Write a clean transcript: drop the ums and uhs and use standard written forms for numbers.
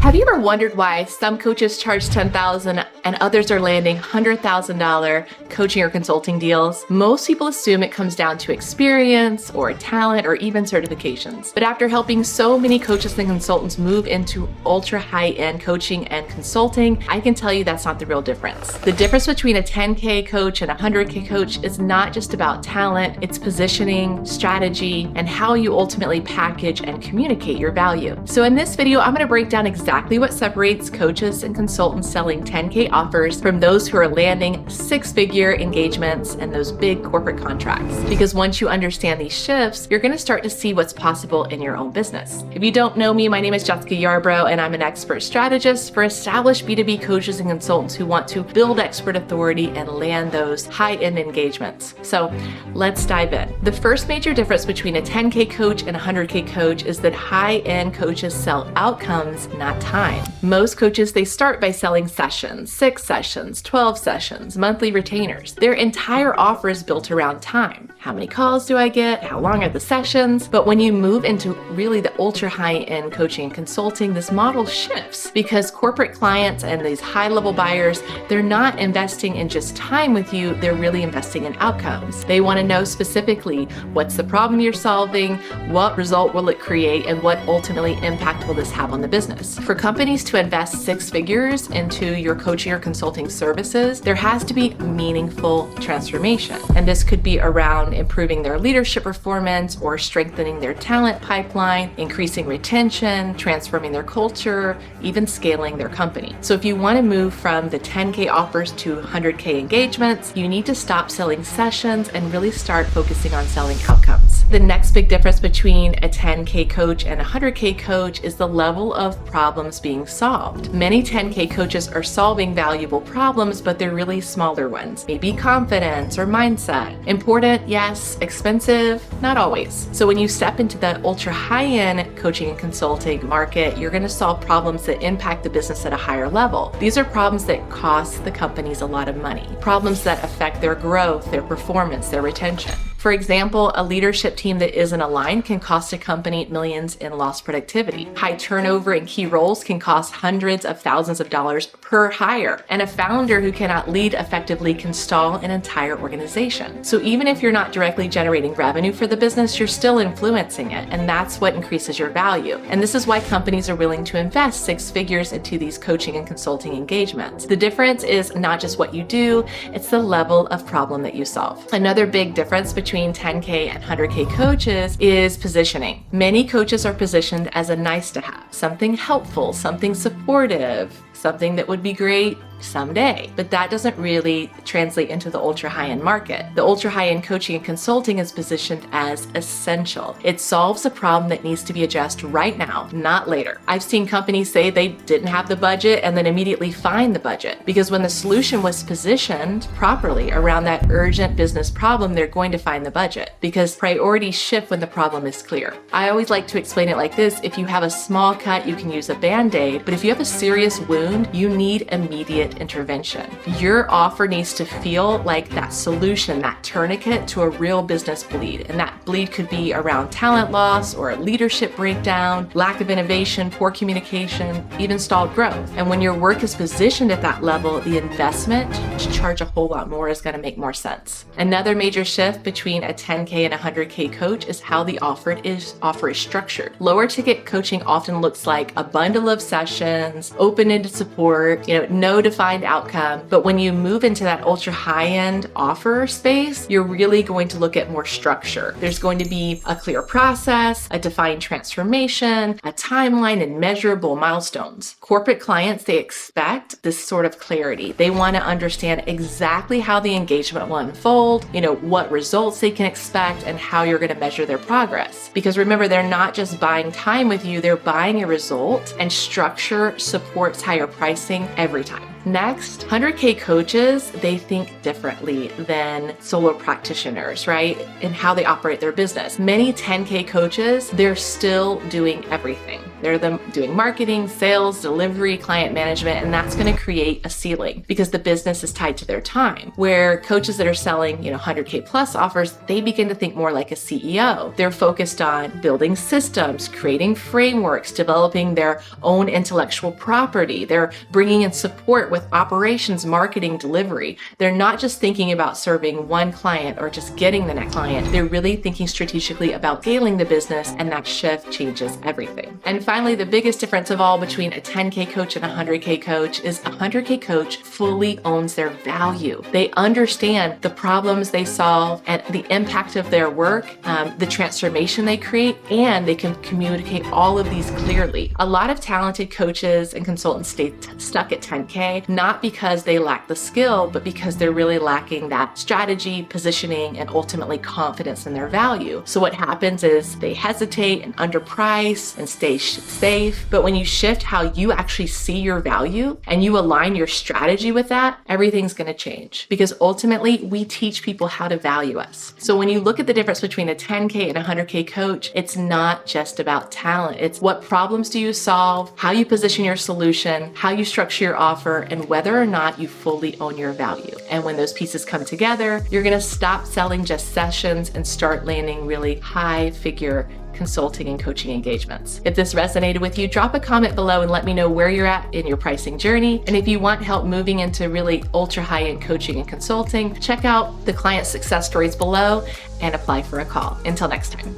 Have you ever wondered why some coaches charge $10,000 and others are landing $100,000 coaching or consulting deals? Most people assume it comes down to experience or talent or even certifications. But after helping so many coaches and consultants move into ultra high-end coaching and consulting, I can tell you that's not the real difference. The difference between a 10K coach and a 100K coach is not just about talent, it's positioning, strategy, and how you ultimately package and communicate your value. So in this video, I'm going to break down exactly what separates coaches and consultants selling 10K offers from those who are landing six-figure engagements and those big corporate contracts. Because once you understand these shifts, you're going to start to see what's possible in your own business. If you don't know me, my name is Jessica Yarbrough, and I'm an expert strategist for established B2B coaches and consultants who want to build expert authority and land those high-end engagements. So let's dive in. The first major difference between a 10K coach and a 100K coach is that high-end coaches sell outcomes, not time. Most coaches, they start by selling sessions, 6 sessions, 12 sessions, monthly retainers. Their entire offer is built around time. How many calls do I get? How long are the sessions? But when you move into really the ultra high-end coaching and consulting, this model shifts because corporate clients and these high-level buyers, they're not investing in just time with you, they're really investing in outcomes. They want to know specifically what's the problem you're solving, what result will it create, and what ultimately impact will this have on the business. For companies to invest 6 figures into your coaching or consulting services, there has to be meaningful transformation. And this could be around improving their leadership performance or strengthening their talent pipeline, increasing retention, transforming their culture, even scaling their company. So if you want to move from the 10K offers to 100K engagements, you need to stop selling sessions and really start focusing on selling outcomes. The next big difference between a 10K coach and a 100K coach is the level of problems being solved. Many 10K coaches are solving valuable problems, but they're really smaller ones. Maybe confidence or mindset. Important, yes. Expensive, not always. So when you step into the ultra high-end coaching and consulting market, you're going to solve problems that impact the business at a higher level. These are problems that cost the companies a lot of money. Problems that affect their growth, their performance, their retention. For example, a leadership team that isn't aligned can cost a company millions in lost productivity. High turnover in key roles can cost hundreds of thousands of dollars per hire. And a founder who cannot lead effectively can stall an entire organization. So even if you're not directly generating revenue for the business, you're still influencing it. And that's what increases your value. And this is why companies are willing to invest 6 figures into these coaching and consulting engagements. The difference is not just what you do, it's the level of problem that you solve. Another big difference between 10K and 100K coaches is positioning. Many coaches are positioned as a nice to have, something helpful, something supportive, something that would be great someday. But that doesn't really translate into the ultra high-end market. The ultra high-end coaching and consulting is positioned as essential. It solves a problem that needs to be addressed right now, not later. I've seen companies say they didn't have the budget and then immediately find the budget because when the solution was positioned properly around that urgent business problem, they're going to find the budget because priorities shift when the problem is clear. I always like to explain it like this. If you have a small cut, you can use a Band-Aid, but if you have a serious wound, you need immediate intervention. Your offer needs to feel like that solution, that tourniquet to a real business bleed. And that bleed could be around talent loss or a leadership breakdown, lack of innovation, poor communication, even stalled growth. And when your work is positioned at that level, the investment to charge a whole lot more is going to make more sense. Another major shift between a 10K and a 100K coach is how the offer is structured. Lower ticket coaching often looks like a bundle of sessions, open-ended support, no defined outcome. But when you move into that ultra high-end offer space, you're really going to look at more structure. There's going to be a clear process, a defined transformation, a timeline, and measurable milestones. Corporate clients, they expect this sort of clarity. They want to understand exactly how the engagement will unfold, what results they can expect, and how you're going to measure their progress. Because remember, they're not just buying time with you, they're buying a result, and structure supports higher pricing every time. Next, 100K coaches, they think differently than solo practitioners, right? In how they operate their business. Many 10K coaches, they're still doing everything. They're them doing marketing, sales, delivery, client management, and that's going to create a ceiling because the business is tied to their time. Where coaches that are selling, 100K plus offers, they begin to think more like a CEO. They're focused on building systems, creating frameworks, developing their own intellectual property. They're bringing in support with operations, marketing, delivery. They're not just thinking about serving one client or just getting the next client. They're really thinking strategically about scaling the business, and that shift changes everything. And finally, the biggest difference of all between a 10K coach and a 100K coach is a 100K coach fully owns their value. They understand the problems they solve and the impact of their work, the transformation they create, and they can communicate all of these clearly. A lot of talented coaches and consultants stay stuck at 10K, not because they lack the skill, but because they're really lacking that strategy, positioning, and ultimately confidence in their value. So what happens is they hesitate and underprice and stay safe. But when you shift how you actually see your value and you align your strategy with that, everything's going to change, because ultimately we teach people how to value us. So when you look at the difference between a 10K and a 100K coach, it's not just about talent. It's what problems do you solve, how you position your solution, how you structure your offer, and whether or not you fully own your value. And when those pieces come together, you're going to stop selling just sessions and start landing really high figure consulting and coaching engagements. If this resonated with you, drop a comment below and let me know where you're at in your pricing journey. And if you want help moving into really ultra high-end coaching and consulting, check out the client success stories below and apply for a call. Until next time.